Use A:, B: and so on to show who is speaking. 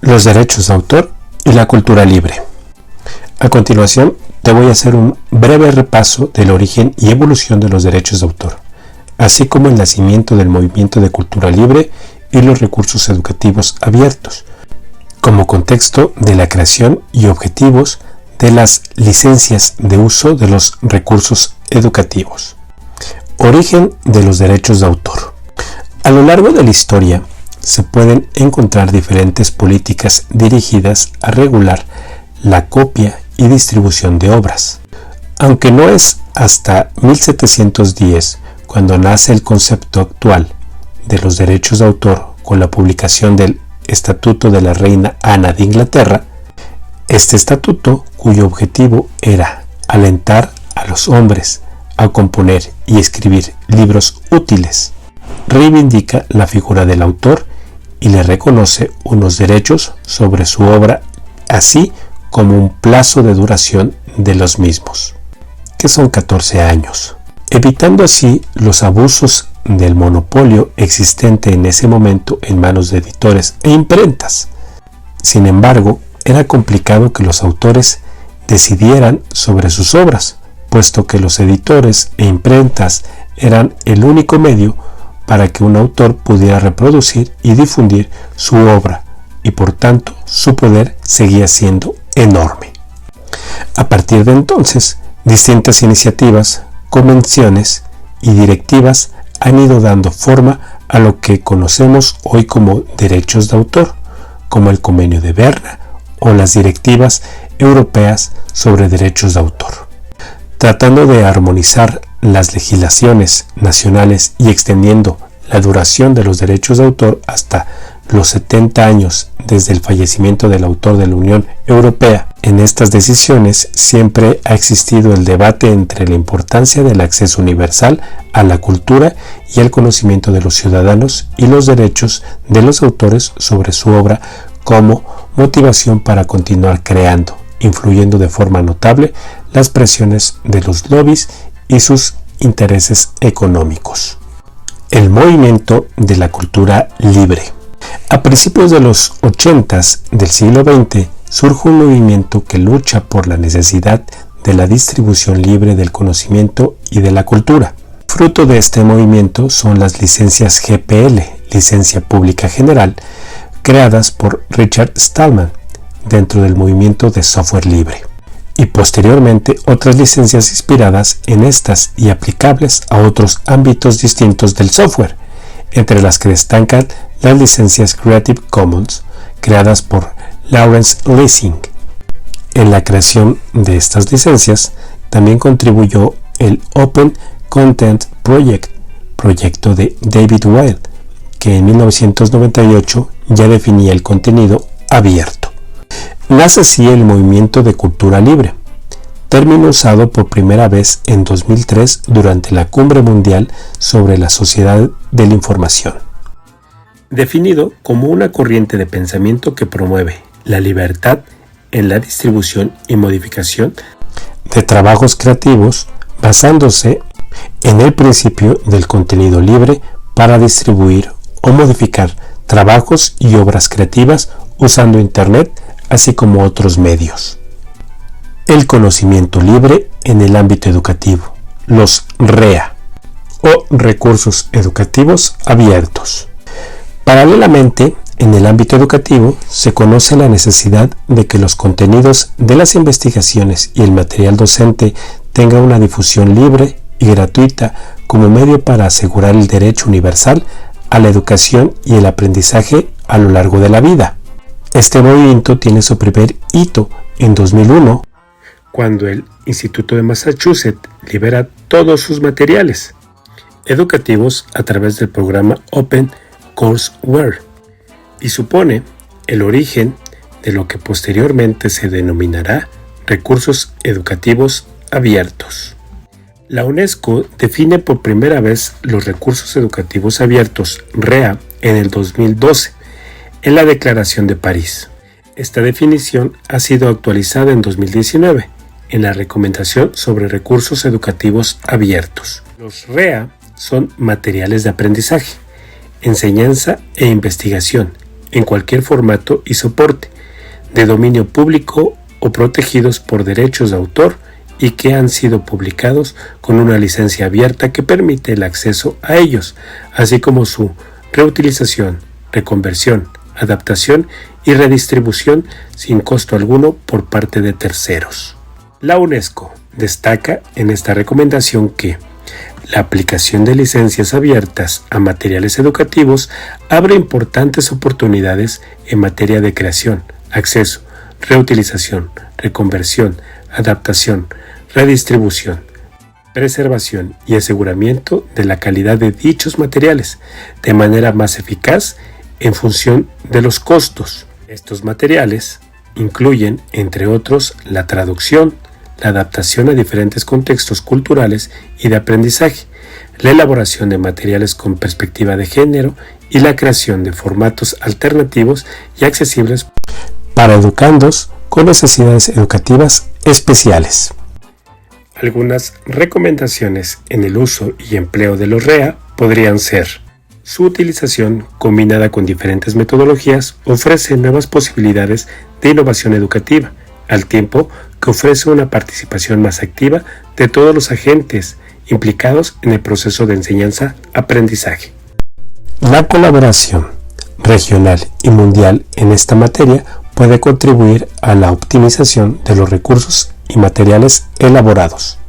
A: los derechos de autor y la cultura libre. A continuación, te voy a hacer un breve repaso del origen y evolución de los derechos de autor, así como el nacimiento del movimiento de cultura libre y los recursos educativos abiertos, como contexto de la creación y objetivos de las licencias de uso de los recursos educativos. Origen de los derechos de autor. A lo largo de la historia se pueden encontrar diferentes políticas dirigidas a regular la copia y distribución de obras. Aunque no es hasta 1710 cuando nace el concepto actual de los derechos de autor con la publicación del Estatuto de la Reina Ana de Inglaterra, este estatuto, cuyo objetivo era alentar a los hombres a componer y escribir libros útiles, reivindica la figura del autor y le reconoce unos derechos sobre su obra, así como un plazo de duración de los mismos, que son 14 años, evitando así los abusos del monopolio existente en ese momento en manos de editores e imprentas. Sin embargo, era complicado que los autores decidieran sobre sus obras, puesto que los editores e imprentas eran el único medio para que un autor pudiera reproducir y difundir su obra, y por tanto su poder seguía siendo enorme. A partir de entonces, distintas iniciativas, convenciones y directivas han ido dando forma a lo que conocemos hoy como derechos de autor, como el Convenio de Berna o las directivas europeas sobre derechos de autor. Tratando de armonizar las legislaciones nacionales y extendiendo la duración de los derechos de autor hasta los 70 años desde el fallecimiento del autor de la Unión Europea. En estas decisiones siempre ha existido el debate entre la importancia del acceso universal a la cultura y al conocimiento de los ciudadanos y los derechos de los autores sobre su obra como motivación para continuar creando, influyendo de forma notable las presiones de los lobbies y sus intereses económicos. El movimiento de la cultura libre. A principios de los 80s del siglo XX surge un movimiento que lucha por la necesidad de la distribución libre del conocimiento y de la cultura. Fruto de este movimiento son las licencias GPL, Licencia Pública General, creadas por Richard Stallman dentro del movimiento de software libre, y posteriormente otras licencias inspiradas en estas y aplicables a otros ámbitos distintos del software, entre las que destacan las licencias Creative Commons, creadas por Lawrence Lessig. En la creación de estas licencias también contribuyó el Open Content Project, proyecto de David Weil, que en 1998 ya definía el contenido abierto. Nace así el movimiento de cultura libre, término usado por primera vez en 2003 durante la Cumbre Mundial sobre la Sociedad de la Información. Definido como una corriente de pensamiento que promueve la libertad en la distribución y modificación de trabajos creativos, basándose en el principio del contenido libre para distribuir o modificar trabajos y obras creativas usando Internet, así como otros medios. El conocimiento libre en el ámbito educativo, los REA, o recursos educativos abiertos. Paralelamente, en el ámbito educativo se conoce la necesidad de que los contenidos de las investigaciones y el material docente tengan una difusión libre y gratuita como medio para asegurar el derecho universal a la educación y el aprendizaje a lo largo de la vida. Este movimiento tiene su primer hito en 2001, cuando el Instituto de Massachusetts libera todos sus materiales educativos a través del programa Open Courseware, y supone el origen de lo que posteriormente se denominará recursos educativos abiertos. La UNESCO define por primera vez los recursos educativos abiertos REA en el 2012 en la Declaración de París. Esta definición ha sido actualizada en 2019 en la Recomendación sobre recursos educativos abiertos. Los REA son materiales de aprendizaje, enseñanza e investigación en cualquier formato y soporte, de dominio público o protegidos por derechos de autor y que han sido publicados con una licencia abierta que permite el acceso a ellos, así como su reutilización, reconversión, adaptación y redistribución sin costo alguno por parte de terceros. La UNESCO destaca en esta recomendación que la aplicación de licencias abiertas a materiales educativos abre importantes oportunidades en materia de creación, acceso, reutilización, reconversión, adaptación, redistribución, preservación y aseguramiento de la calidad de dichos materiales de manera más eficaz en función de los costos. Estos materiales incluyen, entre otros, la traducción, la adaptación a diferentes contextos culturales y de aprendizaje, la elaboración de materiales con perspectiva de género y la creación de formatos alternativos y accesibles para educandos con necesidades educativas especiales. Algunas recomendaciones en el uso y empleo de los REA podrían ser: su utilización combinada con diferentes metodologías ofrece nuevas posibilidades de innovación educativa, al tiempo que ofrece una participación más activa de todos los agentes implicados en el proceso de enseñanza-aprendizaje. La colaboración regional y mundial en esta materia puede contribuir a la optimización de los recursos y materiales elaborados.